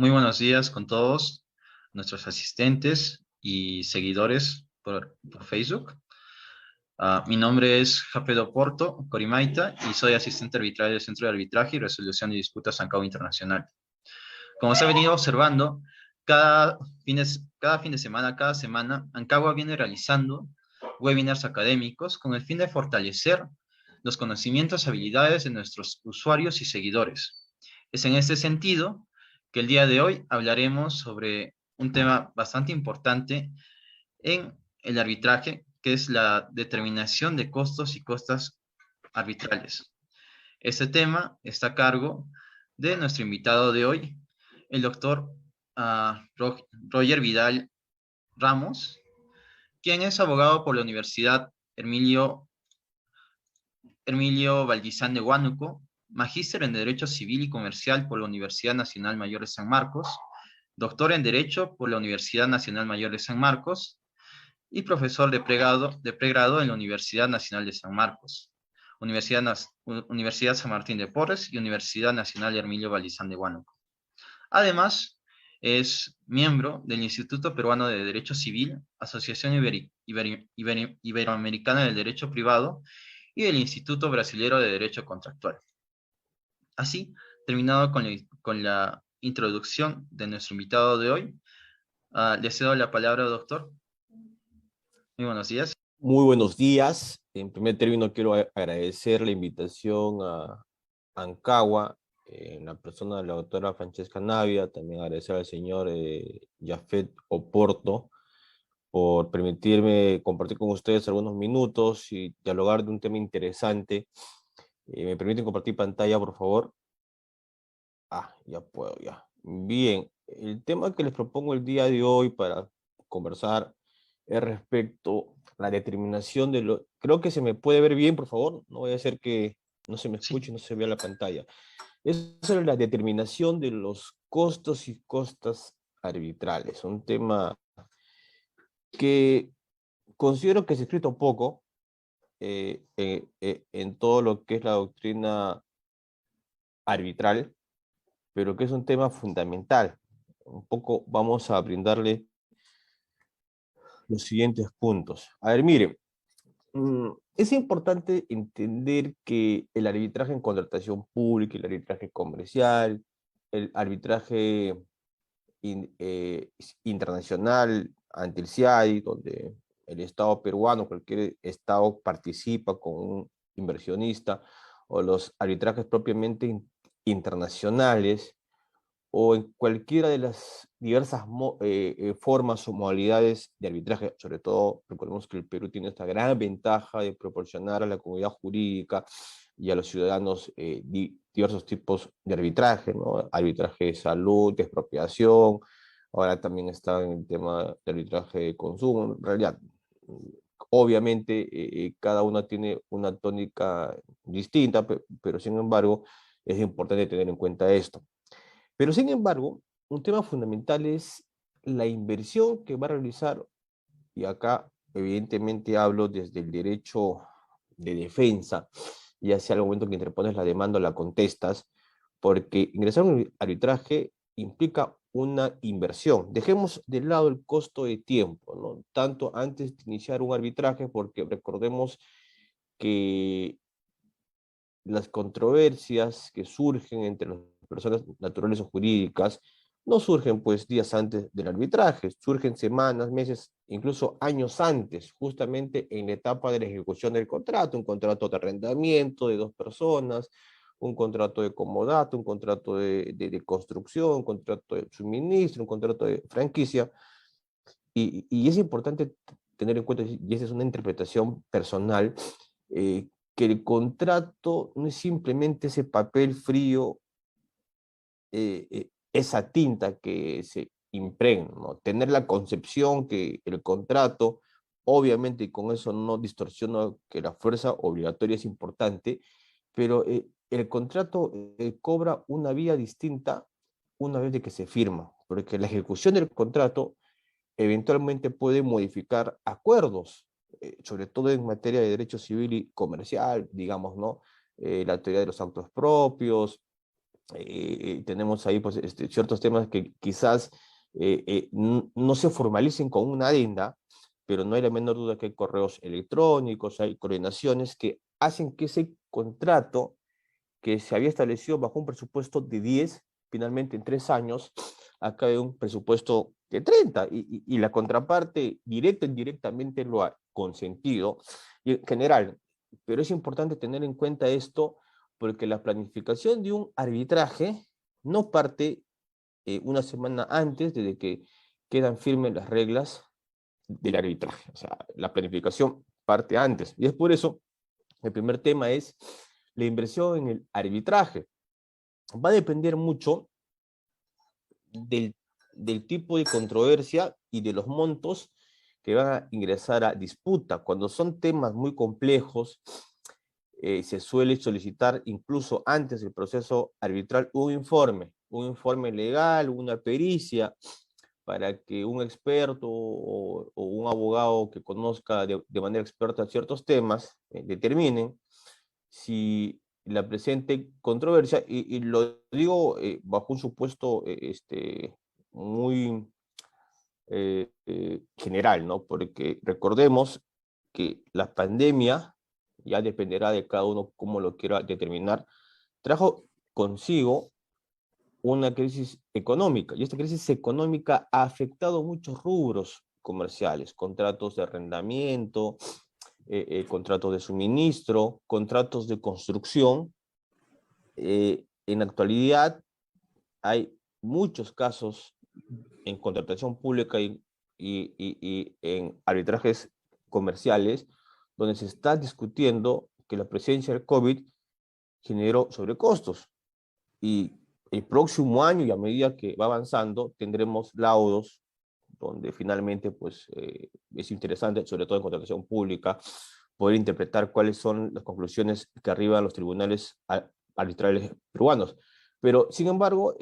Muy buenos días con todos nuestros asistentes y seguidores por Facebook. Mi nombre es Japedo Porto Corimaita y soy asistente arbitral del Centro de Arbitraje y Resolución de Disputas ANCAO Internacional. Como se ha venido observando, cada fin de semana, cada semana, ANCAGUA viene realizando webinars académicos con el fin de fortalecer los conocimientos y habilidades de nuestros usuarios y seguidores. Es en este sentido que el día de hoy hablaremos sobre un tema bastante importante en el arbitraje, que es la determinación de costos y costas arbitrales. Este tema está a cargo de nuestro invitado de hoy, el doctor Roger Vidal Ramos, quien es abogado por la Universidad Hermilio Valdizán de Huánuco, magíster en Derecho Civil y Comercial por la Universidad Nacional Mayor de San Marcos, doctor en Derecho por la Universidad Nacional Mayor de San Marcos y profesor de pregrado en la Universidad Nacional de San Marcos, Universidad San Martín de Porres y Universidad Nacional Hermilio Valdizán de Huánuco. Además, es miembro del Instituto Peruano de Derecho Civil, Asociación Iberoamericana del Derecho Privado y del Instituto Brasilero de Derecho Contractual. Así, terminado con la introducción de nuestro invitado de hoy, le cedo la palabra, doctor. Muy buenos días. Muy buenos días. En primer término, quiero agradecer la invitación a ANCAGUA, en la persona de la doctora Francesca Navia, también agradecer al señor Jafet Oporto por permitirme compartir con ustedes algunos minutos y dialogar de un tema interesante. ¿Me permiten compartir pantalla, por favor? Ya puedo, ya. Bien, el tema que les propongo el día de hoy para conversar es respecto a la determinación de lo... Creo que se me puede ver bien, por favor. No voy a hacer que no se me escuche y no se vea la pantalla. Es sobre la determinación de los costos y costas arbitrales. Un tema que considero que se ha escrito poco en todo lo que es la doctrina arbitral, pero que es un tema fundamental. Un poco vamos a brindarle los siguientes puntos. A ver, miren, es importante entender que el arbitraje en contratación pública, el arbitraje comercial, el arbitraje internacional ante el CIADI, donde el Estado peruano, cualquier Estado participa con un inversionista, o los arbitrajes propiamente internacionales, o en cualquiera de las diversas formas o modalidades de arbitraje. Sobre todo, recordemos que el Perú tiene esta gran ventaja de proporcionar a la comunidad jurídica y a los ciudadanos diversos tipos de arbitraje, ¿no? Arbitraje de salud, de expropiación, ahora también está en el tema de arbitraje de consumo. En realidad, obviamente, cada una tiene una tónica distinta, pero sin embargo, es importante tener en cuenta esto. Pero sin embargo, un tema fundamental es la inversión que va a realizar, y acá evidentemente hablo desde el derecho de defensa, ya sea al momento que interpones la demanda o la contestas, porque ingresar a un arbitraje implica una inversión. Dejemos de lado el costo de tiempo, ¿no? Tanto antes de iniciar un arbitraje, porque recordemos que las controversias que surgen entre las personas naturales o jurídicas no surgen pues días antes del arbitraje, surgen semanas, meses, incluso años antes, justamente en la etapa de la ejecución del contrato, un contrato de arrendamiento de dos personas, un contrato de comodato, un contrato de construcción, un contrato de suministro, un contrato de franquicia, y es importante tener en cuenta, y esa es una interpretación personal, que el contrato no es simplemente ese papel frío, esa tinta que se impregna, ¿no? Tener la concepción que el contrato, obviamente, y con eso no distorsiono que la fuerza obligatoria es importante, pero el contrato cobra una vía distinta una vez de que se firma, porque la ejecución del contrato eventualmente puede modificar acuerdos, sobre todo en materia de derecho civil y comercial, digamos, ¿no? La teoría de los actos propios, tenemos ahí pues, ciertos temas que quizás no se formalicen con una adenda, pero no hay la menor duda que hay correos electrónicos, hay coordinaciones que hacen que ese contrato que se había establecido bajo un presupuesto de 10, finalmente en 3 años, acabe un presupuesto de 30, y la contraparte directa e indirectamente lo ha consentido, y en general. Pero es importante tener en cuenta esto porque la planificación de un arbitraje no parte una semana antes de que quedan firmes las reglas del arbitraje. O sea, la planificación parte antes. Y es por eso, el primer tema es la inversión en el arbitraje. Va a depender mucho del, del tipo de controversia y de los montos que van a ingresar a disputa. Cuando son temas muy complejos, se suele solicitar incluso antes del proceso arbitral un informe legal, una pericia, para que un experto o un abogado que conozca de manera experta ciertos temas determinen si la presente controversia, y lo digo bajo un supuesto muy general, ¿no? Porque recordemos que la pandemia, ya dependerá de cada uno cómo lo quiera determinar, trajo consigo una crisis económica, y esta crisis económica ha afectado muchos rubros comerciales, contratos de arrendamiento, contratos de suministro, contratos de construcción. En la actualidad hay muchos casos en contratación pública y en arbitrajes comerciales donde se está discutiendo que la presencia del COVID generó sobrecostos. Y el próximo año, y a medida que va avanzando, tendremos laudos donde finalmente pues, es interesante, sobre todo en contratación pública, poder interpretar cuáles son las conclusiones que arriban los tribunales arbitrales peruanos. Pero, sin embargo,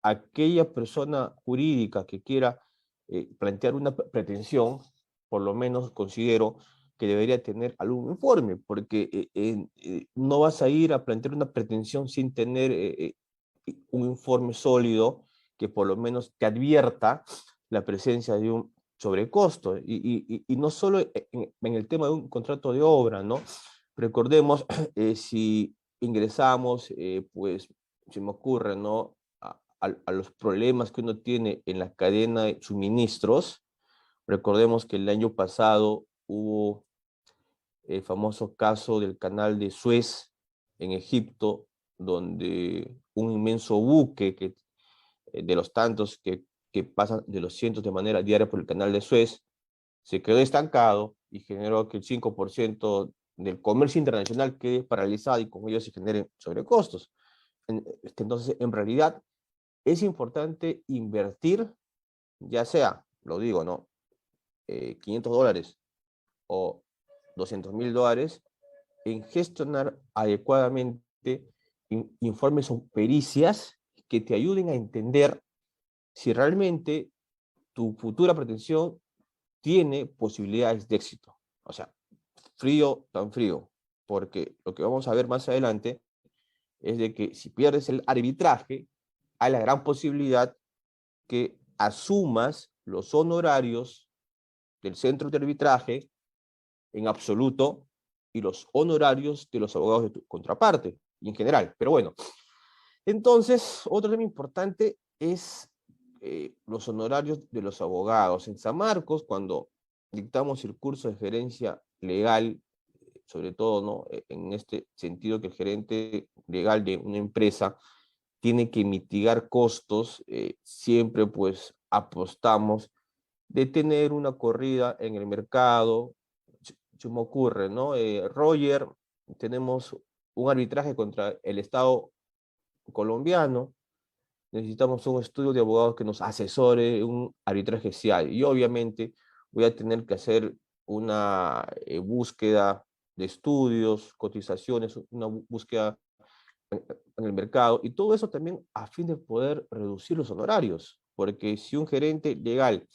aquella persona jurídica que quiera plantear una pretensión, por lo menos considero que debería tener algún informe, porque no vas a ir a plantear una pretensión sin tener un informe sólido que por lo menos te advierta la presencia de un sobrecosto. Y no solo en el tema de un contrato de obra, ¿no? Recordemos, si ingresamos, pues se me ocurre, ¿no? A los problemas que uno tiene en la cadena de suministros. Recordemos que el año pasado hubo el famoso caso del canal de Suez en Egipto, donde un inmenso buque de los tantos que pasan de los cientos de manera diaria por el canal de Suez, se quedó estancado y generó que el 5% del comercio internacional quede paralizado y con ello se generen sobrecostos. Entonces, en realidad, es importante invertir, ya sea, lo digo, ¿no? $500 o $200.000 en gestionar adecuadamente informes o pericias que te ayuden a entender si realmente tu futura pretensión tiene posibilidades de éxito. O sea, frío, tan frío, porque lo que vamos a ver más adelante es de que si pierdes el arbitraje, hay la gran posibilidad que asumas los honorarios del centro de arbitraje en absoluto y los honorarios de los abogados de tu contraparte, y en general. Pero bueno, entonces, otro tema importante es los honorarios de los abogados. En San Marcos, cuando dictamos el curso de gerencia legal, sobre todo, ¿no? En este sentido que el gerente legal de una empresa tiene que mitigar costos, siempre pues apostamos de tener una corrida en el mercado. Se me ocurre, ¿no? Roger, tenemos un arbitraje contra el Estado colombiano, necesitamos un estudio de abogados que nos asesore un arbitraje CIAI. Y obviamente voy a tener que hacer una búsqueda de estudios, cotizaciones, una búsqueda en el mercado, y todo eso también a fin de poder reducir los honorarios, porque si un gerente legal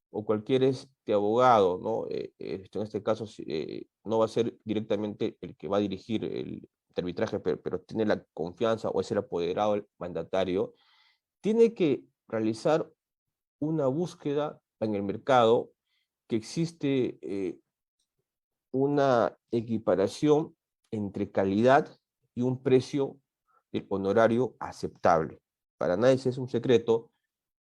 o cualquier abogado, ¿no? En este caso no va a ser directamente el que va a dirigir de arbitraje, pero tiene la confianza o es el apoderado del mandatario, tiene que realizar una búsqueda en el mercado que existe una equiparación entre calidad y un precio del honorario aceptable. Para nadie es un secreto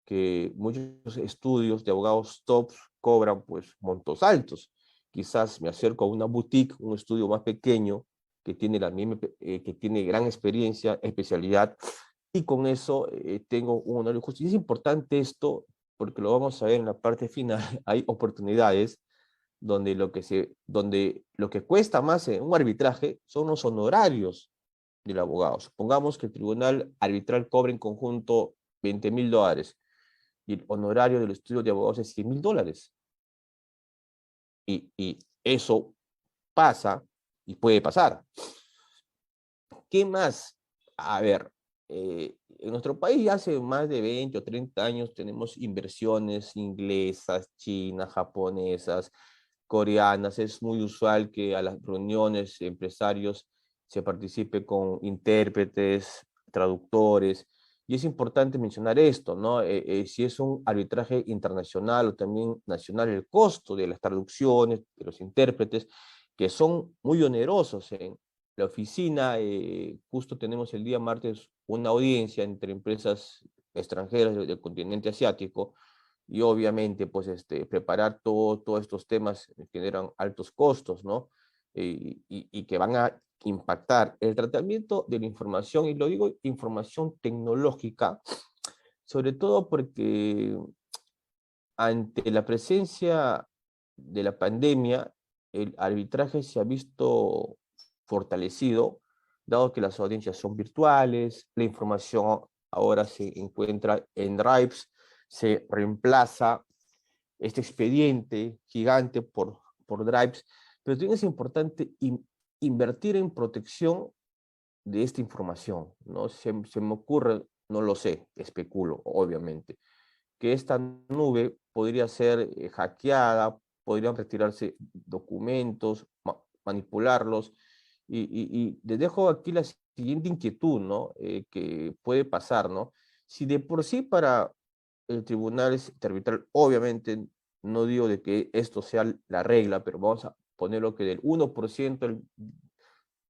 que muchos estudios de abogados tops cobran pues montos altos. Quizás me acerco a una boutique, un estudio más pequeño que tiene, que tiene gran experiencia, especialidad, y con eso tengo un honorario justo. Y es importante esto porque lo vamos a ver en la parte final. Hay oportunidades donde lo que cuesta más en un arbitraje son los honorarios del abogado. Supongamos que el tribunal arbitral cobre en conjunto $20,000 y el honorario del estudio de abogados es $100,000. Y eso pasa y puede pasar. ¿Qué más? A ver, en nuestro país ya hace más de 20 o 30 años tenemos inversiones inglesas, chinas, japonesas, coreanas. Es muy usual que a las reuniones de empresarios se participe con intérpretes, traductores, y es importante mencionar esto, ¿no? Si es un arbitraje internacional o también nacional, el costo de las traducciones, de los intérpretes, que son muy onerosos en la oficina. Justo tenemos el día martes una audiencia entre empresas extranjeras del continente asiático, y obviamente pues preparar todos estos temas generan altos costos, ¿no? Y que van a impactar el tratamiento de la información, y lo digo información tecnológica, sobre todo porque ante la presencia de la pandemia, el arbitraje se ha visto fortalecido, dado que las audiencias son virtuales, la información ahora se encuentra en drives, se reemplaza este expediente gigante por drives, pero también es importante invertir en protección de esta información, ¿no? Se me ocurre, no lo sé, especulo, obviamente, que esta nube podría ser hackeada, podrían retirarse documentos, manipularlos, y les dejo aquí la siguiente inquietud, ¿no? Que puede pasar, ¿no? Si de por sí para el tribunal arbitral, obviamente no digo de que esto sea la regla, pero vamos a ponerlo que del 1%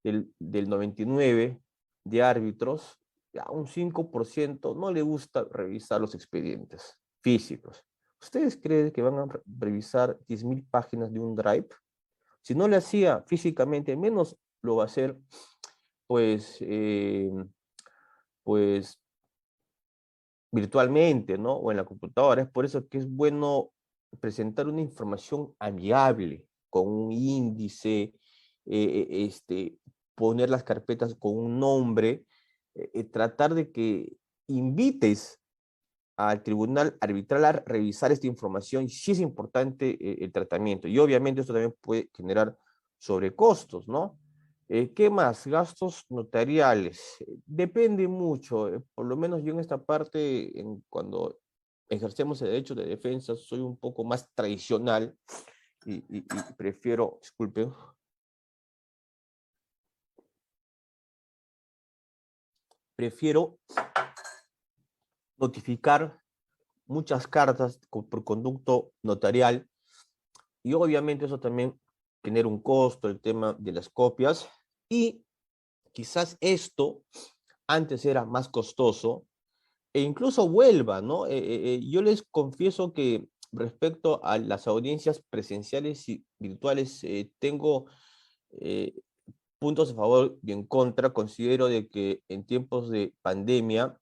del 99 de árbitros, a un 5% no le gusta revisar los expedientes físicos. ¿Ustedes creen que van a revisar 10,000 páginas de un drive? Si no le hacía físicamente, menos lo va a hacer, pues, pues virtualmente, ¿no? O en la computadora. Es por eso que es bueno presentar una información amigable, con un índice, poner las carpetas con un nombre, tratar de que invites al tribunal arbitral a revisar esta información. Sí es importante el tratamiento, y obviamente esto también puede generar sobrecostos, ¿no? ¿Qué más? Gastos notariales. Depende mucho. Por lo menos yo en esta parte, cuando ejercemos el derecho de defensa, soy un poco más tradicional y prefiero, disculpe, prefiero notificar muchas cartas por conducto notarial, y obviamente eso también genera un costo, el tema de las copias, y quizás esto antes era más costoso e incluso vuelva, ¿no? Yo les confieso que respecto a las audiencias presenciales y virtuales, tengo eh, puntos a favor y en contra. Considero de que en tiempos de pandemia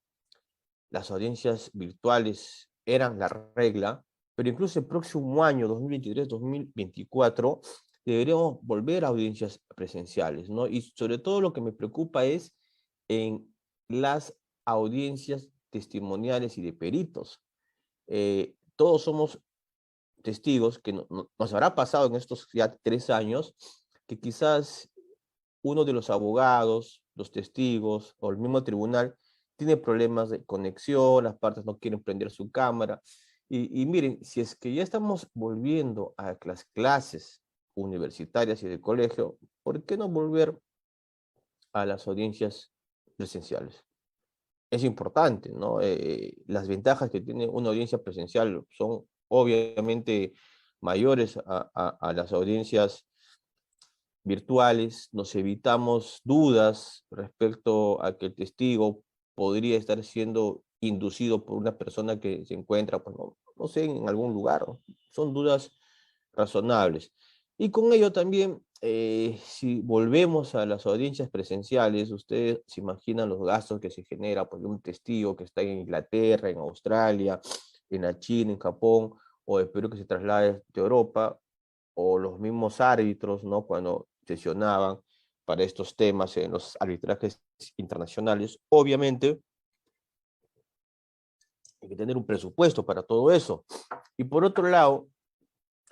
las audiencias virtuales eran la regla, pero incluso el próximo año, 2023-2024, deberíamos volver a audiencias presenciales, ¿no? Y sobre todo lo que me preocupa es en las audiencias testimoniales y de peritos. Todos somos testigos que nos habrá pasado en estos ya 3 años, que quizás uno de los abogados, los testigos o el mismo tribunal tiene problemas de conexión, las partes no quieren prender su cámara. Y miren, si es que ya estamos volviendo a las clases universitarias y de colegio, ¿por qué no volver a las audiencias presenciales. Es importante, ¿no? Las ventajas que tiene una audiencia presencial son obviamente mayores a las audiencias virtuales. Nos evitamos dudas respecto a que el testigo podría estar siendo inducido por una persona que se encuentra, pues no sé, en algún lugar, ¿no? Son dudas razonables. Y con ello también, si volvemos a las audiencias presenciales, ustedes se imaginan los gastos que se genera por un testigo que está en Inglaterra, en Australia, en la China, en Japón, o espero que se traslade de Europa, o los mismos árbitros, ¿no? Cuando sesionaban para estos temas en los arbitrajes internacionales, obviamente hay que tener un presupuesto para todo eso. Y por otro lado,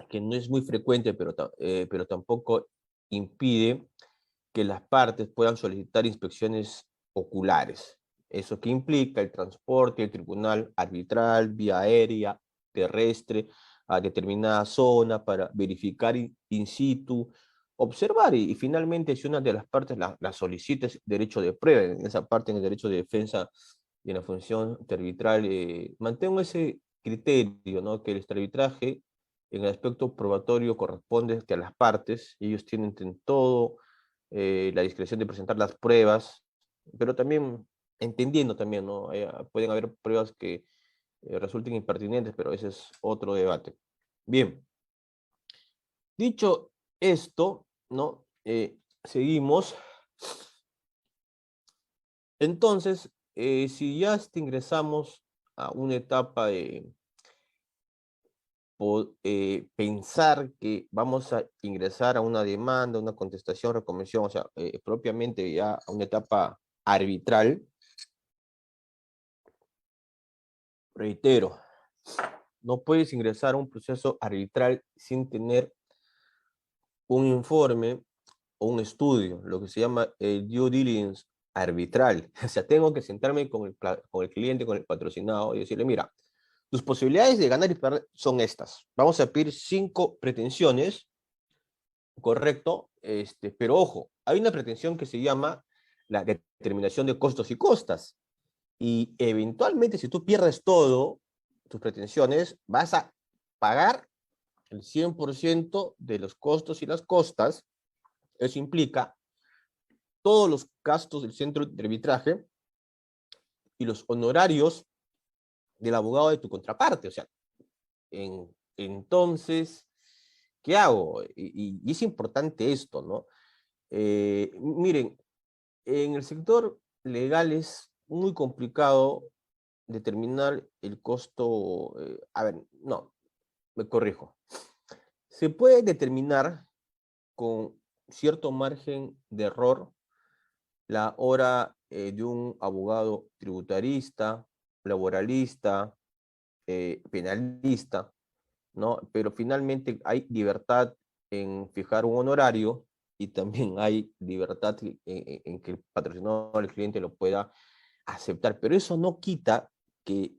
que no es muy frecuente, pero tampoco impide que las partes puedan solicitar inspecciones oculares. ¿Eso qué implica? El transporte, el tribunal arbitral, vía aérea, terrestre, a determinada zona para verificar in situ, observar y finalmente si una de las partes la solicita es derecho de prueba, en esa parte en el derecho de defensa y en la función arbitral, mantengo ese criterio, ¿no? Que el arbitraje en el aspecto probatorio corresponde a las partes, ellos tienen en todo la discreción de presentar las pruebas, pero también entendiendo también, ¿no? Pueden haber pruebas que resulten impertinentes, pero ese es otro debate. Bien, dicho esto, ¿no? Seguimos. Entonces, si ya ingresamos a una etapa de pensar que vamos a ingresar a una demanda, una contestación, recomendación, o sea, propiamente ya a una etapa arbitral, reitero, no puedes ingresar a un proceso arbitral sin tener un informe o un estudio, lo que se llama el due diligence arbitral. O sea, tengo que sentarme con el cliente, con el patrocinado y decirle, mira, tus posibilidades de ganar y perder son estas. Vamos a pedir 5 pretensiones, correcto, pero ojo, hay una pretensión que se llama la determinación de costos y costas. Y eventualmente, si tú pierdes todo, tus pretensiones, vas a pagar el 100% de los costos y las costas. Eso implica todos los gastos del centro de arbitraje y los honorarios del abogado de tu contraparte. O sea, entonces, ¿qué hago? Y es importante esto, ¿no? Miren, en el sector legal es muy complicado determinar el costo. A ver, no, me corrijo. Se puede determinar con cierto margen de error la hora de un abogado tributarista, laboralista, penalista, ¿no? Pero finalmente hay libertad en fijar un honorario y también hay libertad en que el patrocinador, el cliente lo pueda aceptar. Pero eso no quita que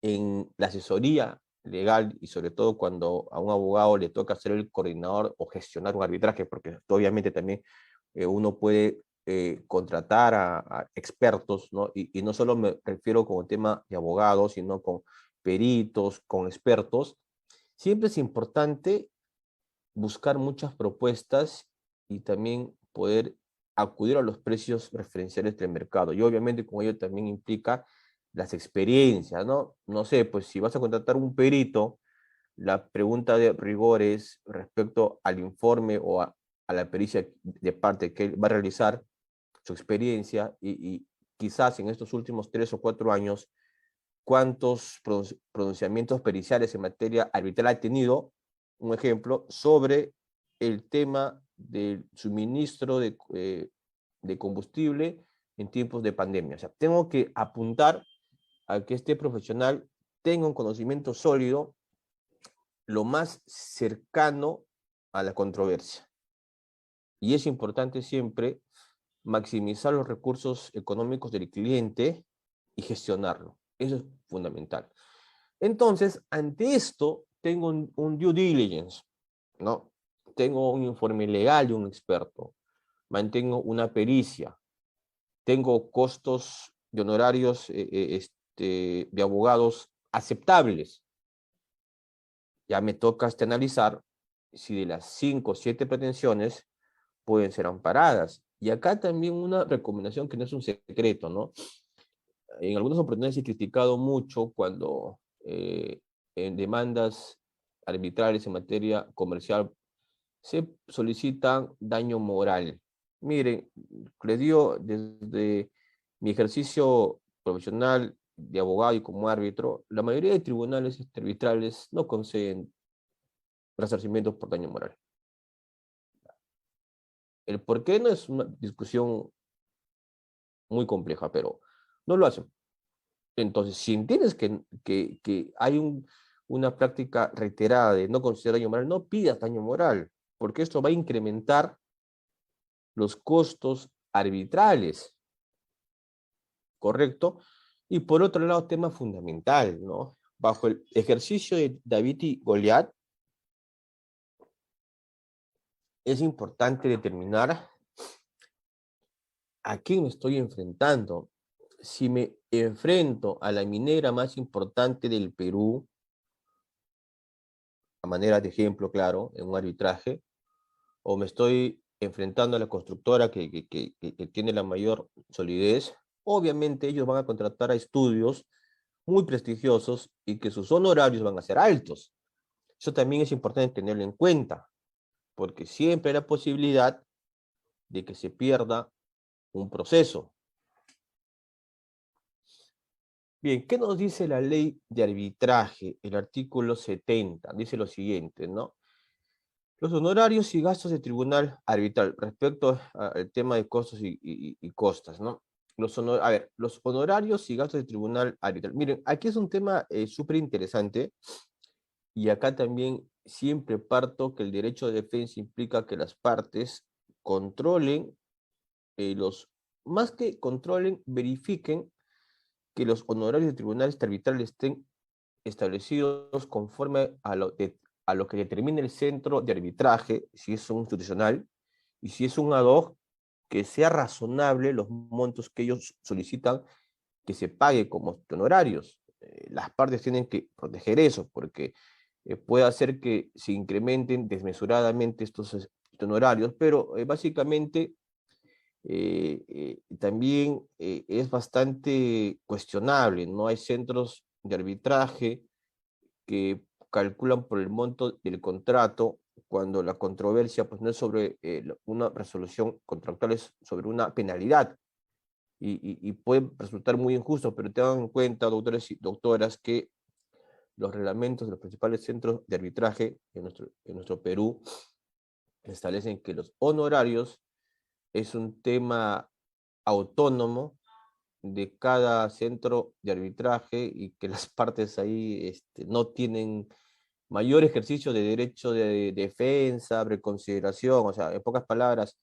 en la asesoría legal y sobre todo cuando a un abogado le toca ser el coordinador o gestionar un arbitraje, porque obviamente también uno puede contratar a expertos, ¿no? Y no solo me refiero con el tema de abogados, sino con peritos, con expertos. Siempre es importante buscar muchas propuestas y también poder acudir a los precios referenciales del mercado. Y obviamente con ello también implica las experiencias, ¿no? No sé, pues si vas a contratar un perito, la pregunta de rigor es respecto al informe o a la pericia de parte que él va a realizar, su experiencia y quizás en estos últimos 3 o 4 años, cuántos pronunciamientos periciales en materia arbitral ha tenido, un ejemplo, sobre el tema del suministro de combustible en tiempos de pandemia. O sea, tengo que apuntar a que este profesional tenga un conocimiento sólido lo más cercano a la controversia. Y es importante siempre maximizar los recursos económicos del cliente y gestionarlo. Eso es fundamental. Entonces, ante esto, tengo un due diligence, ¿no? Tengo un informe legal de un experto. mantengo una pericia, tengo costos de honorarios de abogados aceptables. Ya me toca analizar si de las 5 o 7 pretensiones pueden ser amparadas. Y acá también una recomendación que no es un secreto, ¿no? En algunas oportunidades he criticado mucho cuando en demandas arbitrales en materia comercial se solicitan daño moral. Miren, les digo, desde mi ejercicio profesional de abogado y como árbitro, la mayoría de tribunales arbitrales no conceden resarcimientos por daño moral. El por qué no es una discusión muy compleja, pero no lo hacen. Entonces, si entiendes que hay una práctica reiterada de no considerar daño moral, no pidas daño moral, porque esto va a incrementar los costos arbitrales, ¿correcto? Y por otro lado, tema fundamental, ¿no? Bajo el ejercicio de David y Goliat, es importante determinar a quién me estoy enfrentando. Si me enfrento a la minera más importante del Perú, a manera de ejemplo, claro, en un arbitraje, o me estoy enfrentando a la constructora que tiene la mayor solidez, obviamente ellos van a contratar a estudios muy prestigiosos y que sus honorarios van a ser altos. Eso también es importante tenerlo en cuenta, porque siempre hay la posibilidad de que se pierda un proceso. Bien, ¿qué nos dice la ley de arbitraje? El artículo 70 dice lo siguiente, ¿no? Los honorarios y gastos de tribunal arbitral, respecto al tema de costos y costas, ¿no? A ver, los honorarios y gastos de tribunal arbitral. Miren, aquí es un tema súper interesante y acá también siempre parto que el derecho de defensa implica que las partes controlen, más que controlen, verifiquen que los honorarios de tribunales arbitrales estén establecidos conforme a lo que determina el centro de arbitraje, si es un institucional, y si es un ad hoc, que sea razonable los montos que ellos solicitan que se pague como honorarios. Las partes tienen que proteger eso, porque puede hacer que se incrementen desmesuradamente estos honorarios, pero básicamente también es bastante cuestionable, ¿no? Hay centros de arbitraje que calculan por el monto del contrato cuando la controversia pues, no es sobre una resolución contractual, es sobre una penalidad. Y puede resultar muy injusto, pero tengan en cuenta, doctores y doctoras, que los reglamentos de los principales centros de arbitraje en nuestro Perú establecen que los honorarios es un tema autónomo de cada centro de arbitraje y que las partes ahí no tienen mayor ejercicio de derecho de defensa, reconsideración, o sea, en pocas palabras,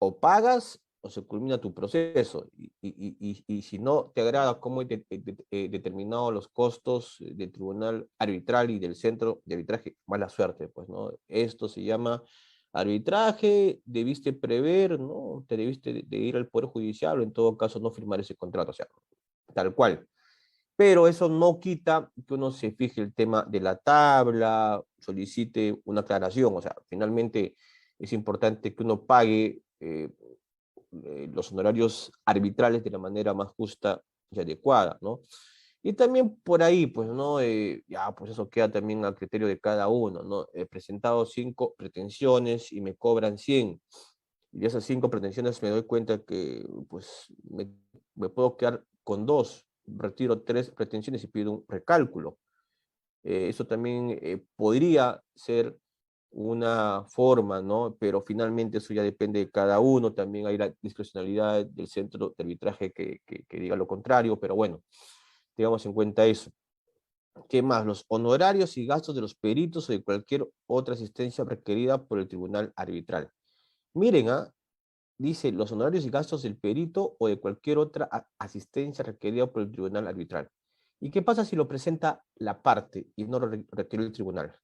o pagas o se culmina tu proceso. Y si no te agrada cómo he determinado los costos del tribunal arbitral y del centro de arbitraje, mala suerte, pues, ¿no? Esto se llama arbitraje, debiste prever, ¿no? Te debiste de ir al Poder Judicial o en todo caso no firmar ese contrato, o sea, tal cual. Pero eso no quita que uno se fije el tema de la tabla, solicite una aclaración, o sea, finalmente es importante que uno pague los honorarios arbitrales de la manera más justa y adecuada, ¿no? Y también por ahí, pues, ¿no? Ya, pues eso queda también a criterio de cada uno, ¿no? He presentado 5 pretensiones y me cobran 100. Y de esas 5 pretensiones me doy cuenta que, pues, me puedo quedar con 2. Retiro 3 pretensiones y pido un recálculo. Eso también podría ser una forma, ¿no? Pero finalmente eso ya depende de cada uno, también hay la discrecionalidad del centro de arbitraje que diga lo contrario, pero bueno, tengamos en cuenta eso. ¿Qué más? Los honorarios y gastos de los peritos o de cualquier otra asistencia requerida por el tribunal arbitral. Miren, dice los honorarios y gastos del perito o de cualquier otra asistencia requerida por el tribunal arbitral. ¿Y qué pasa si lo presenta la parte y no lo requiere el tribunal?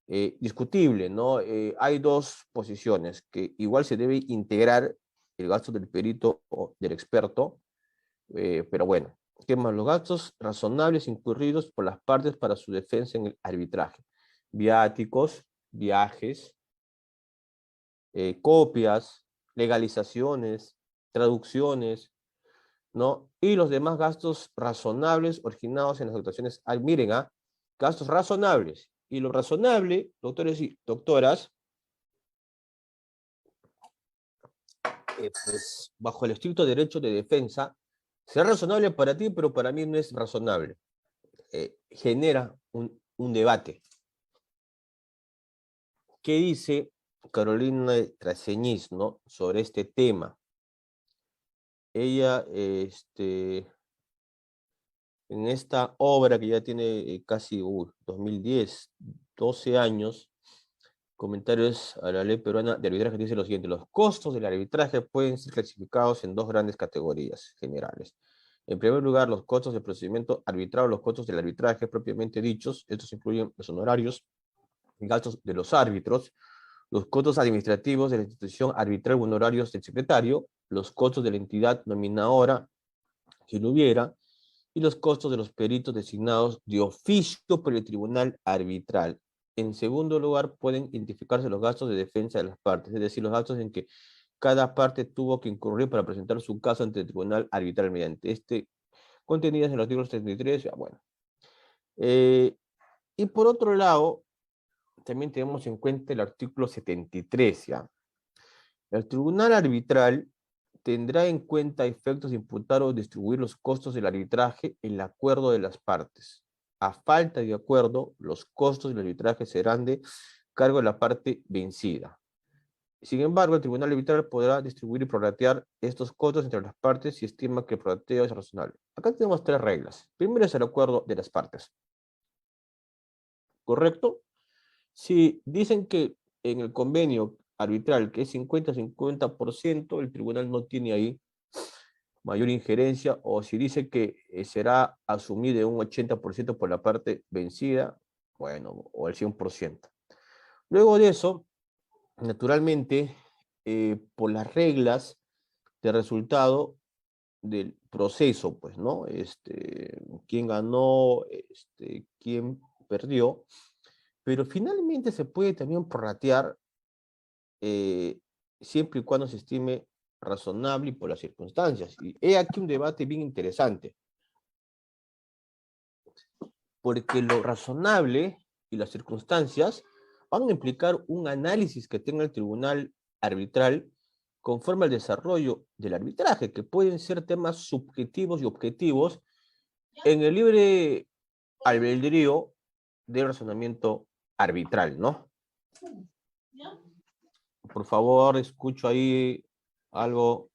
discutible, ¿no? Hay dos posiciones, que igual se debe integrar el gasto del perito o del experto, pero bueno, ¿qué más? Los gastos razonables incurridos por las partes para su defensa en el arbitraje. Viáticos, viajes, copias, legalizaciones, traducciones, ¿no? Y los demás gastos razonables originados en las actuaciones. Miren, gastos razonables. Y lo razonable, doctores y doctoras, pues bajo el estricto derecho de defensa, será razonable para ti, pero para mí no es razonable. Genera un debate. ¿Qué dice Carolina Traseñiz, ¿no?, sobre este tema? Ella, en esta obra que ya tiene casi 2010, 12 años, comentarios a la ley peruana de arbitraje, dice lo siguiente: los costos del arbitraje pueden ser clasificados en dos grandes categorías generales. En primer lugar, los costos del procedimiento arbitral, los costos del arbitraje propiamente dichos. Estos incluyen los honorarios y gastos de los árbitros, los costos administrativos de la institución arbitral, honorarios del secretario, los costos de la entidad nominadora, si lo hubiera, y los costos de los peritos designados de oficio por el tribunal arbitral. En segundo lugar, pueden identificarse los gastos de defensa de las partes, es decir, los gastos en que cada parte tuvo que incurrir para presentar su caso ante el tribunal arbitral mediante contenidas en el artículo 33, ya bueno. Y por otro lado, también tenemos en cuenta el artículo 73, ¿ya? El tribunal arbitral tendrá en cuenta efectos de imputar o distribuir los costos del arbitraje en el acuerdo de las partes. A falta de acuerdo, los costos del arbitraje serán de cargo de la parte vencida. Sin embargo, el tribunal arbitral podrá distribuir y prorratear estos costos entre las partes si estima que el prorrateo es razonable. Acá tenemos tres reglas. Primero es el acuerdo de las partes. ¿Correcto? Si dicen que en el convenio arbitral que es 50-50%, el tribunal no tiene ahí mayor injerencia, o si dice que será asumido un 80% por la parte vencida, bueno, o el 100%. Luego de eso, naturalmente, por las reglas de resultado del proceso, pues, ¿no? Quién ganó, quién perdió, pero finalmente se puede también prorratear siempre y cuando se estime razonable y por las circunstancias. Y he aquí un debate bien interesante, porque lo razonable y las circunstancias van a implicar un análisis que tenga el tribunal arbitral conforme al desarrollo del arbitraje, que pueden ser temas subjetivos y objetivos en el libre albedrío del razonamiento arbitral, ¿no? Por favor, escucho ahí algo.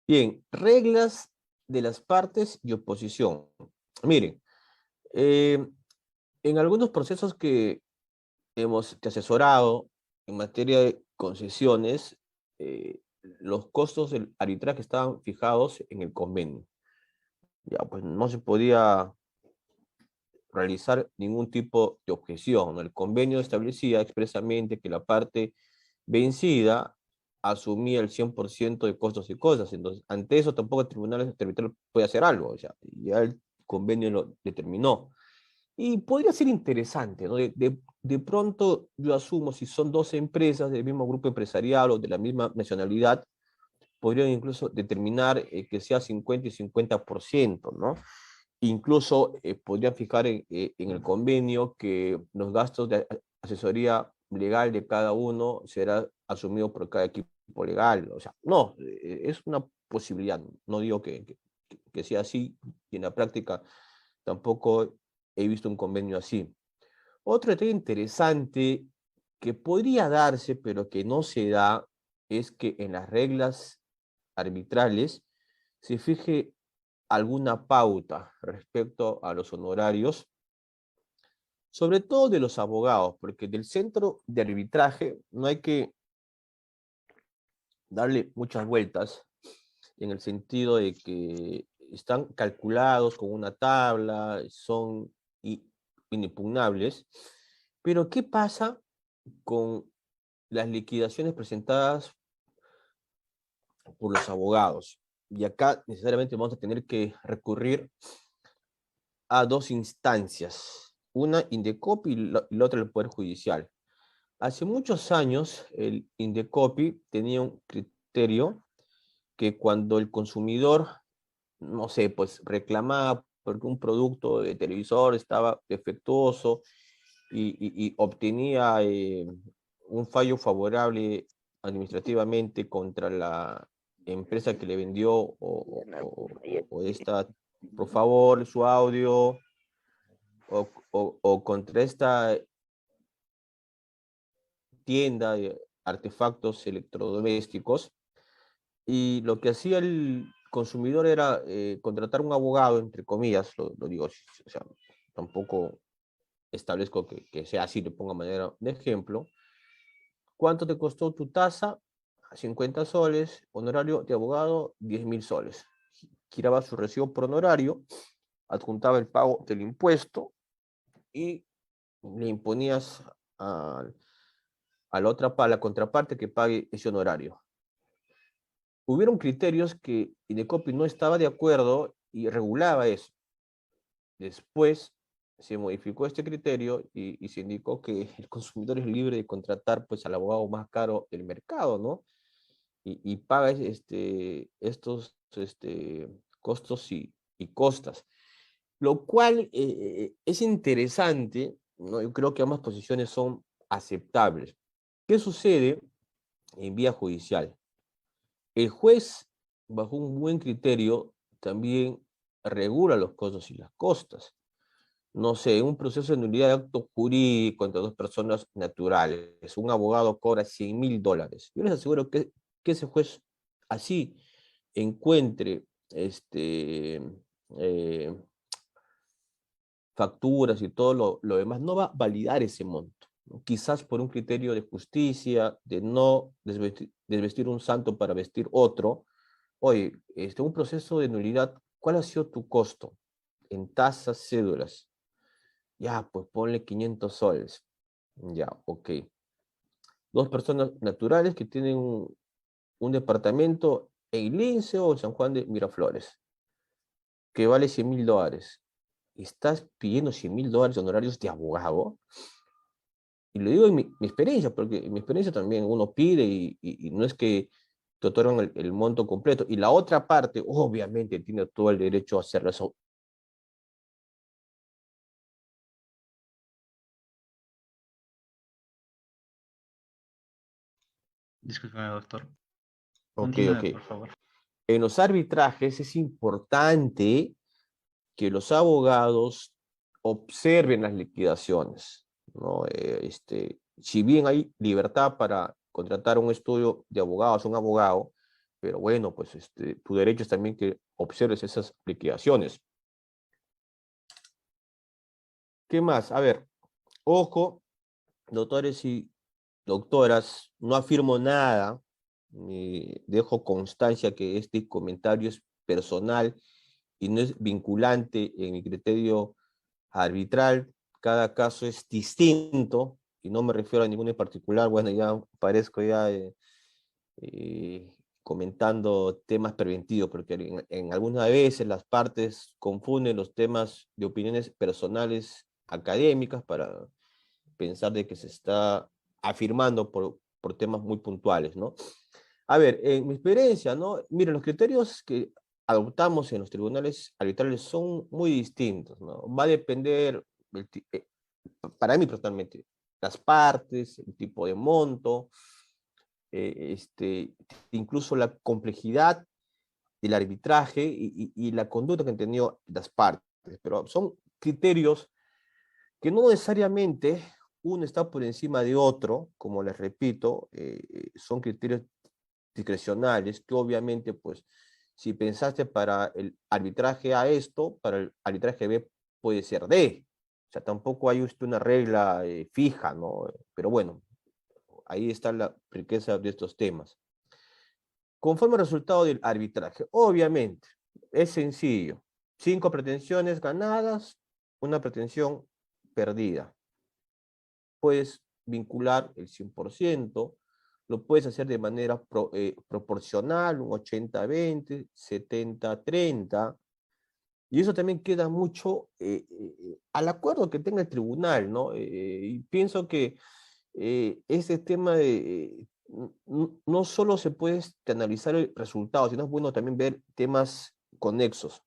Bien, reglas de las partes y oposición. Miren, en algunos procesos que hemos asesorado en materia de concesiones, los costos del arbitraje estaban fijados en el convenio. Ya, pues no se podía realizar ningún tipo de objeción, ¿no? El convenio establecía expresamente que la parte vencida asumía el 100% de costos y cosas. Entonces, ante eso tampoco el tribunal arbitral puede hacer algo. O sea, ya el convenio lo determinó. Y podría ser interesante, ¿no? De pronto yo asumo, si son dos empresas del mismo grupo empresarial o de la misma nacionalidad, podrían incluso determinar que sea 50 y 50%, ¿no? Incluso podrían fijar en el convenio que los gastos de asesoría legal de cada uno será asumido por cada equipo legal. O sea, no, es una posibilidad. No digo que sea así, y en la práctica tampoco he visto un convenio así. Otro detalle interesante que podría darse, pero que no se da, es que en las reglas arbitrales se fije alguna pauta respecto a los honorarios, sobre todo de los abogados, porque del centro de arbitraje no hay que darle muchas vueltas, en el sentido de que están calculados con una tabla, son inimpugnables, pero ¿qué pasa con las liquidaciones presentadas por los abogados? Y acá necesariamente vamos a tener que recurrir a dos instancias, una Indecopi y la otra el Poder Judicial. Hace muchos años el Indecopi tenía un criterio que cuando el consumidor, no sé, pues reclamaba porque un producto de televisor estaba defectuoso y obtenía un fallo favorable administrativamente contra la empresa que le vendió o esta, por favor, su audio, o contra esta tienda de artefactos electrodomésticos, y lo que hacía el consumidor era contratar un abogado, entre comillas, lo digo, o sea, tampoco establezco que sea así, le pongo manera de ejemplo. ¿Cuánto te costó tu tasa? 50 soles, honorario de abogado, 10.000 soles. Giraba su recibo por honorario, adjuntaba el pago del impuesto y le imponías a la contraparte que pague ese honorario. Hubieron criterios que Indecopi no estaba de acuerdo y regulaba eso. Después se modificó este criterio y se indicó que el consumidor es libre de contratar pues al abogado más caro del mercado, ¿no? Y paga estos costos y costas. Lo cual es interesante, ¿no? Yo creo que ambas posiciones son aceptables. ¿Qué sucede en vía judicial? El juez, bajo un buen criterio, también regula los costos y las costas. No sé, un proceso de nulidad de acto jurídico entre dos personas naturales, un abogado cobra $100.000. Yo les aseguro que ese juez así encuentre eh, facturas y todo lo demás, no va a validar ese monto, ¿no? Quizás por un criterio de justicia, de no desvestir un santo para vestir otro. Oye, un proceso de nulidad, ¿cuál ha sido tu costo? En tasas, cédulas. Ya, pues ponle 500 soles. Ya, ok. Dos personas naturales que tienen un departamento en Lince o en San Juan de Miraflores, que vale $100.000. ¿Estás pidiendo $100.000 de honorarios de abogado? Y lo digo en mi experiencia, porque en mi experiencia también uno pide y no es que te otorgan el monto completo. Y la otra parte, obviamente, tiene todo el derecho a hacer eso. Discúlpeme, doctor. Ok, Continúe, ok. por favor. En los arbitrajes es importante que los abogados observen las liquidaciones, ¿no? Si bien hay libertad para contratar un estudio de abogados, un abogado, pero bueno, pues tu derecho es también que observes esas liquidaciones. ¿Qué más? A ver, ojo, doctores y doctoras, no afirmo nada, ni dejo constancia que este comentario es personal y no es vinculante en mi criterio arbitral. Cada caso es distinto y no me refiero a ninguno en particular. Bueno, ya parezco ya comentando temas preventivos, porque en algunas veces las partes confunden los temas de opiniones personales académicas para pensar de que se está afirmando por temas muy puntuales, ¿no? A ver, en mi experiencia, ¿no? Miren, los criterios que adoptamos en los tribunales arbitrales son muy distintos, ¿no? Va a depender, para mí personalmente, las partes, el tipo de monto, incluso la complejidad del arbitraje y la conducta que han tenido las partes, pero son criterios que no necesariamente uno está por encima de otro, como les repito, son criterios discrecionales que obviamente, pues, si pensaste para el arbitraje A esto, para el arbitraje B puede ser D. O sea, tampoco hay una regla fija, ¿no? Pero bueno, ahí está la riqueza de estos temas. Conforme al resultado del arbitraje, obviamente, es sencillo. 5 pretensiones ganadas, una pretensión perdida. Puedes vincular el 100%, lo puedes hacer de manera proporcional, un 80-20, 70-30, y eso también queda mucho al acuerdo que tenga el tribunal, ¿no? Y pienso que ese tema de, no solo se puede analizar el resultado, sino es bueno también ver temas conexos.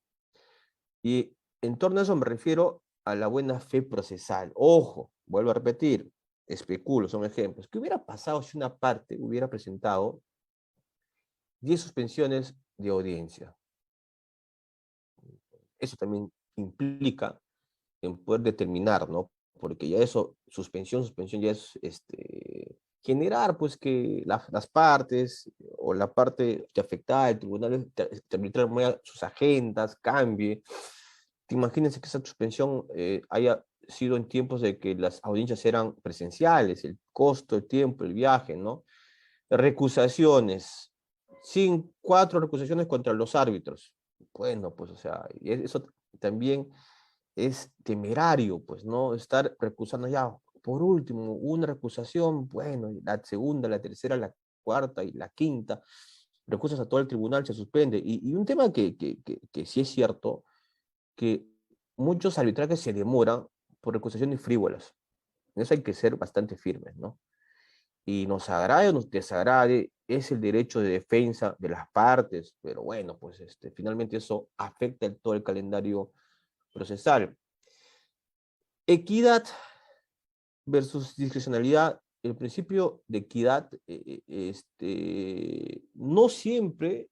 Y en torno a eso me refiero a la buena fe procesal. Ojo, vuelvo a repetir, especulo, son ejemplos. ¿Qué hubiera pasado si una parte hubiera presentado 10 suspensiones de audiencia? Eso también implica en poder determinar, ¿no? Porque ya eso, suspensión ya es generar pues que las partes o la parte que afectada, el tribunal arbitral mueva sus agendas, cambie. Imagínense que esa suspensión haya sido en tiempos de que las audiencias eran presenciales, el costo, el tiempo, el viaje, ¿no? Recusaciones, 4 recusaciones contra los árbitros. Bueno, pues, o sea, eso también es temerario, pues, ¿no? Estar recusando ya, por último, una recusación, bueno, la segunda, la tercera, la cuarta y la quinta, recusas a todo el tribunal, se suspende. Y un tema que sí es cierto, que muchos arbitrajes se demoran por recusaciones frívolas. En eso hay que ser bastante firmes, ¿no? Y nos agrade o nos desagrade, es el derecho de defensa de las partes, pero bueno, pues finalmente eso afecta todo el calendario procesal. Equidad versus discrecionalidad. El principio de equidad no siempre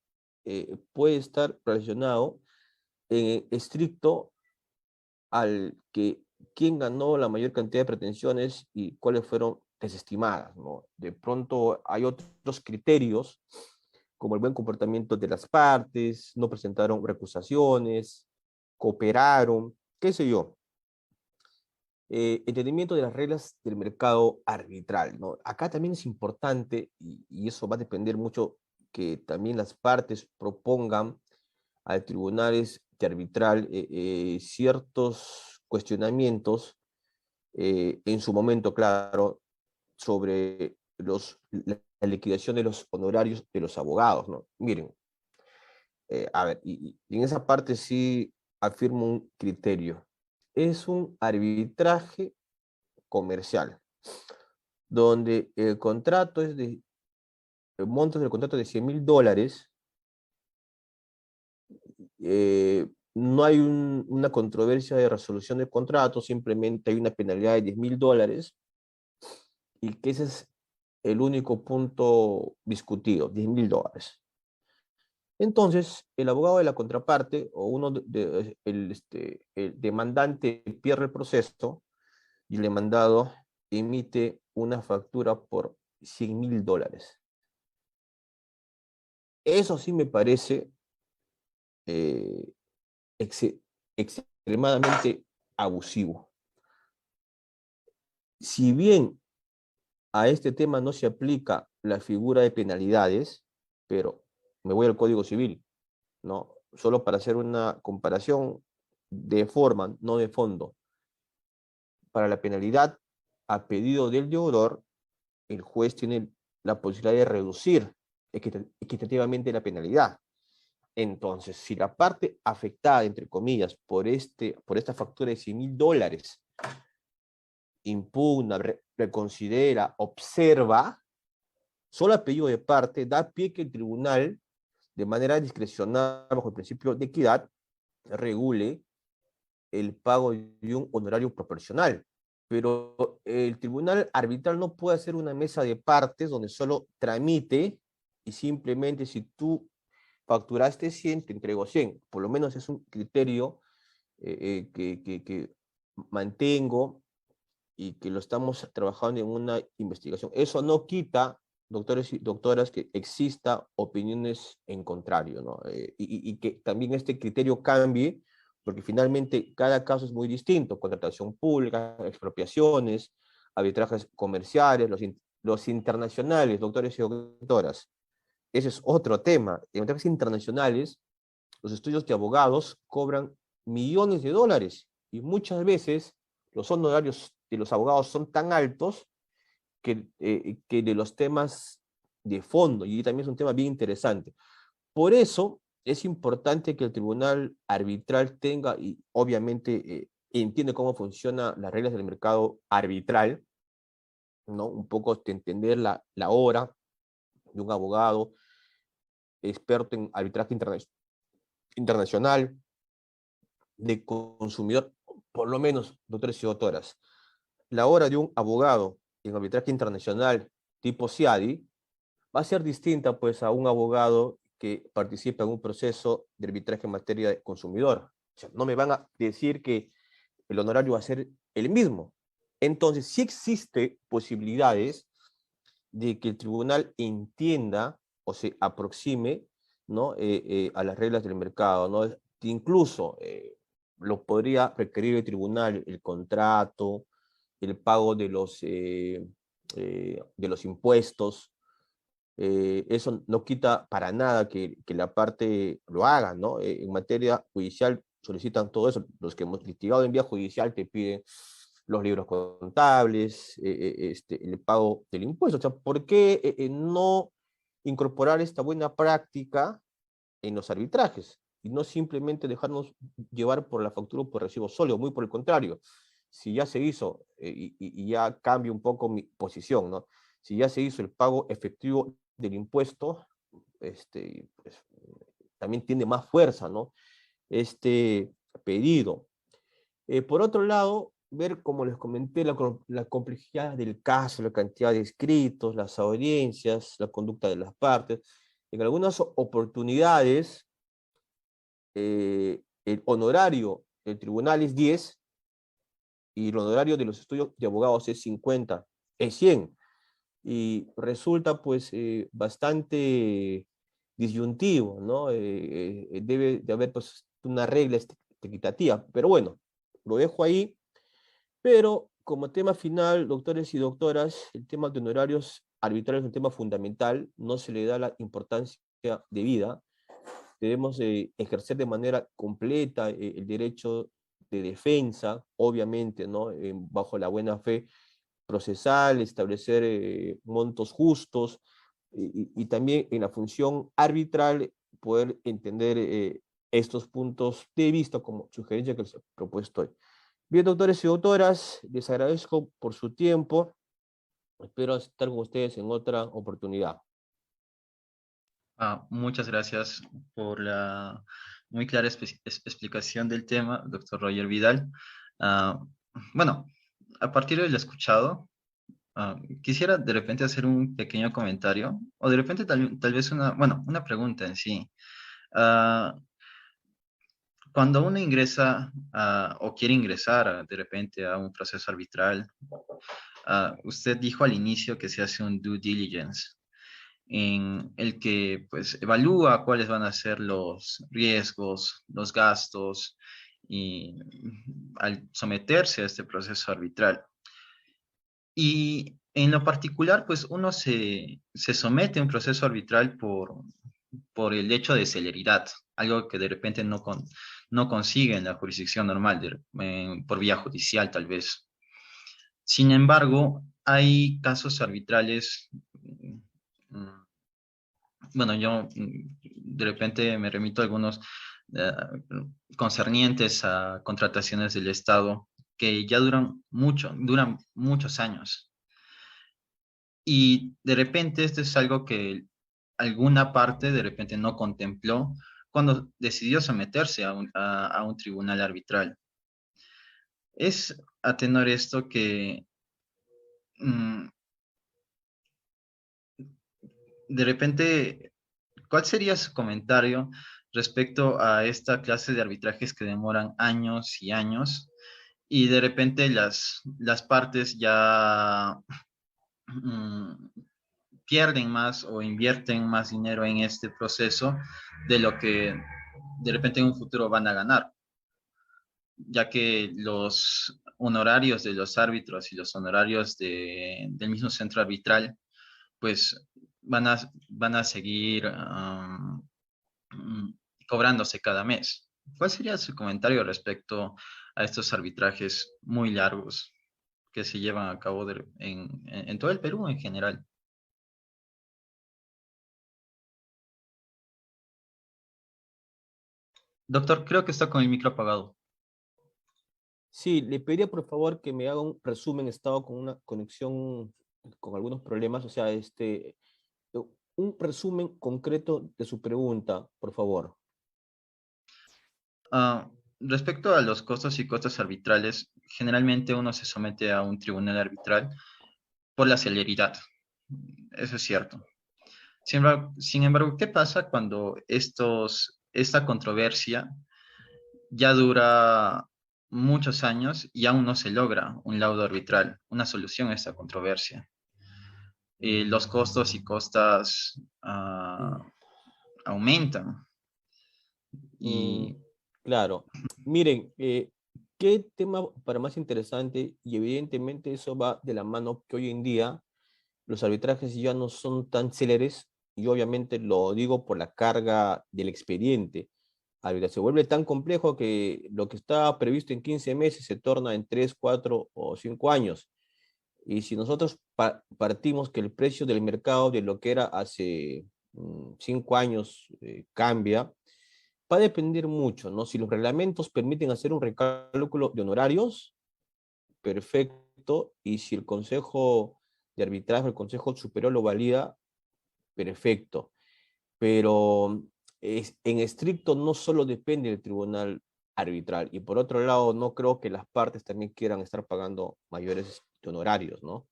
puede estar relacionado estricto al que quién ganó la mayor cantidad de pretensiones y cuáles fueron desestimadas, ¿no? De pronto hay otros criterios, como el buen comportamiento de las partes, no presentaron recusaciones, cooperaron, qué sé yo. Entendimiento de las reglas del mercado arbitral, ¿no? Acá también es importante, y eso va a depender mucho, que también las partes propongan al tribunal arbitral ciertos cuestionamientos, en su momento, claro, sobre la liquidación de los honorarios de los abogados, ¿no? Miren, a ver, y en esa parte sí afirmo un criterio. Es un arbitraje comercial, donde el contrato es de, el monto del contrato de $100,000, no hay una controversia de resolución del contrato, simplemente hay una penalidad de $10,000, y que ese es el único punto discutido, $10,000. Entonces, el abogado de la contraparte o el demandante pierde el proceso y el demandado emite una factura por $100,000. Eso sí me parece eh, extremadamente abusivo. Si bien a este tema no se aplica la figura de penalidades, pero me voy al Código Civil, ¿no? Solo para hacer una comparación de forma, no de fondo. Para la penalidad, a pedido del deudor, el juez tiene la posibilidad de reducir equitativamente la penalidad. Entonces, si la parte afectada, entre comillas, por esta factura de $100,000 impugna, reconsidera, observa, solo a pedido de parte, da pie que el tribunal, de manera discrecional, bajo el principio de equidad, regule el pago de un honorario proporcional. Pero el tribunal arbitral no puede hacer una mesa de partes donde solo tramite y simplemente si tú facturaste 100, te entrego 100. Por lo menos es un criterio que mantengo y que lo estamos trabajando en una investigación. Eso no quita, doctores y doctoras, que exista opiniones en contrario, ¿no? Y que también este criterio cambie, porque finalmente cada caso es muy distinto: contratación pública, expropiaciones, arbitrajes comerciales, los internacionales, doctores y doctoras. Ese es otro tema. En arbitrajes internacionales, los estudios de abogados cobran millones de dólares y muchas veces los honorarios de los abogados son tan altos que de los temas de fondo, y también es un tema bien interesante. Por eso es importante que el tribunal arbitral tenga, y obviamente entiende cómo funcionan las reglas del mercado arbitral, ¿no? Un poco de entender la hora de un abogado experto en arbitraje internacional, de consumidor, por lo menos, doctores y doctoras. La hora de un abogado en arbitraje internacional tipo CIADI va a ser distinta pues a un abogado que participa en un proceso de arbitraje en materia de consumidor. O sea, no me van a decir que el honorario va a ser el mismo. Entonces, sí existe posibilidades de que el tribunal entienda o se aproxime, ¿no? A las reglas del mercado, ¿no? Incluso lo podría requerir el tribunal, el contrato, el pago de los impuestos. Eso no quita para nada que la parte lo haga, ¿no? En materia judicial solicitan todo eso. Los que hemos litigado en vía judicial te piden los libros contables, el pago del impuesto. O sea, ¿por qué no incorporar esta buena práctica en los arbitrajes? Y no simplemente dejarnos llevar por la factura o por recibo sólido, muy por el contrario. Si ya se hizo, y ya cambio un poco mi posición, ¿no? Si ya se hizo el pago efectivo del impuesto, pues, también tiene más fuerza, ¿no? Este pedido. Por otro lado, ver, como les comenté, la complejidad del caso, la cantidad de escritos, las audiencias, la conducta de las partes. En algunas oportunidades, el honorario del tribunal es 10 y el honorario de los estudios de abogados es 50, es 100. Y resulta pues bastante disyuntivo, ¿no? Debe de haber pues una regla equitativa, pero bueno, lo dejo ahí. Pero como tema final, doctores y doctoras, el tema de honorarios arbitrarios es un tema fundamental, no se le da la importancia debida. Debemos ejercer de manera completa el derecho de defensa, obviamente, ¿no? Bajo la buena fe procesal, establecer montos justos, y también en la función arbitral poder entender estos puntos de vista como sugerencia que les he propuesto hoy. Bien, doctores y doctoras, les agradezco por su tiempo. Espero estar con ustedes en otra oportunidad. Muchas gracias por la muy clara explicación del tema, doctor Roger Vidal. Ah, bueno, a partir de lo escuchado, quisiera de repente hacer un pequeño comentario, o de repente tal vez una pregunta en sí. Ah, Cuando uno ingresa o quiere ingresar de repente a un proceso arbitral, usted dijo al inicio que se hace un due diligence en el que pues evalúa cuáles van a ser los riesgos, los gastos y al someterse a este proceso arbitral. Y en lo particular, pues uno se somete a un proceso arbitral por el hecho de celeridad, algo que de repente no consigue en la jurisdicción normal, por vía judicial tal vez. Sin embargo, hay casos arbitrales, bueno, yo de repente me remito a algunos eh, concernientes a contrataciones del Estado que ya duran muchos años. Y de repente esto es algo que alguna parte de repente no contempló cuando decidió someterse a un tribunal arbitral. Es a tenor esto que mm, de repente, ¿cuál sería su comentario respecto a esta clase de arbitrajes que demoran años y años y de repente las partes ya mm, pierden más o invierten más dinero en este proceso de lo que de repente en un futuro van a ganar, ya que los honorarios de los árbitros y los honorarios del mismo centro arbitral, pues van a seguir cobrándose cada mes? ¿Cuál sería su comentario respecto a estos arbitrajes muy largos que se llevan a cabo en todo el Perú en general. Doctor, creo que está con el micro apagado. Sí, le pediría por favor que me haga un resumen. He estado con una conexión con algunos problemas, o sea, un resumen concreto de su pregunta, por favor. Respecto a los costos y costas arbitrales, generalmente uno se somete a un tribunal arbitral por la celeridad. Eso es cierto. Sin embargo, ¿qué pasa cuando esta controversia ya dura muchos años y aún no se logra un laudo arbitral, una solución a esta controversia? Los costos y costas aumentan. Mm, Y claro. Miren, qué tema para más interesante, y evidentemente eso va de la mano que hoy en día los arbitrajes ya no son tan céleres, y obviamente lo digo por la carga del expediente. Se vuelve tan complejo que lo que estaba previsto en 15 meses se torna en 3, 4 o 5 años. Y si nosotros partimos que el precio del mercado de lo que era hace 5 años cambia, va a depender mucho, ¿no? Si los reglamentos permiten hacer un recálculo de honorarios, perfecto, y si el Consejo de Arbitraje, el Consejo Superior lo valida, perfecto. Pero en estricto no solo depende del tribunal arbitral, y por otro lado no creo que las partes también quieran estar pagando mayores honorarios, ¿no?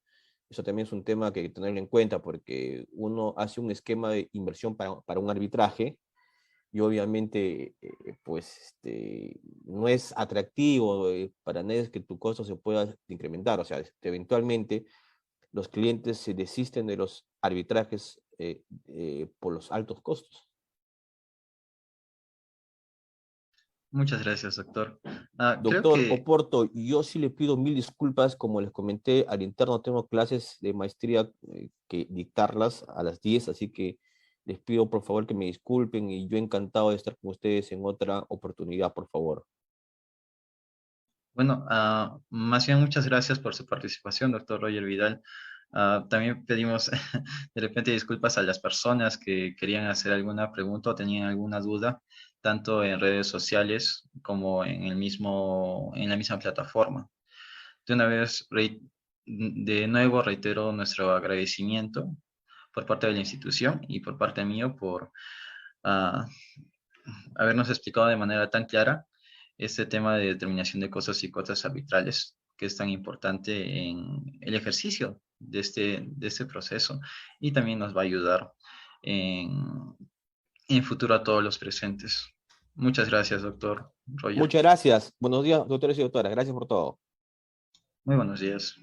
Eso también es un tema que hay que tener en cuenta, porque uno hace un esquema de inversión para un arbitraje, y obviamente pues no es atractivo para nadie que tu costo se pueda incrementar. O sea, eventualmente los clientes se desisten de los arbitrajes por los altos costos. muchas gracias, doctor. Creo Doctor que, Oporto, yo sí le pido mil disculpas. Como les comenté, al interno tengo clases de maestría que dictarlas a las 10, así que les pido por favor que me disculpen, y yo encantado de estar con ustedes en otra oportunidad, por favor. bueno, más bien muchas gracias por su participación, doctor Roger Vidal. También pedimos de repente disculpas a las personas que querían hacer alguna pregunta o tenían alguna duda, tanto en redes sociales como en la misma plataforma. De una vez, de nuevo reitero nuestro agradecimiento por parte de la institución y por parte mío por ah, habernos explicado de manera tan clara este tema de determinación de costos y cuotas arbitrales, que es tan importante en el ejercicio de este proceso y también nos va a ayudar en, en futuro a todos los presentes. Muchas gracias, doctor Roger. Muchas gracias. Buenos días, doctores y doctoras. Gracias por todo. Muy buenos días.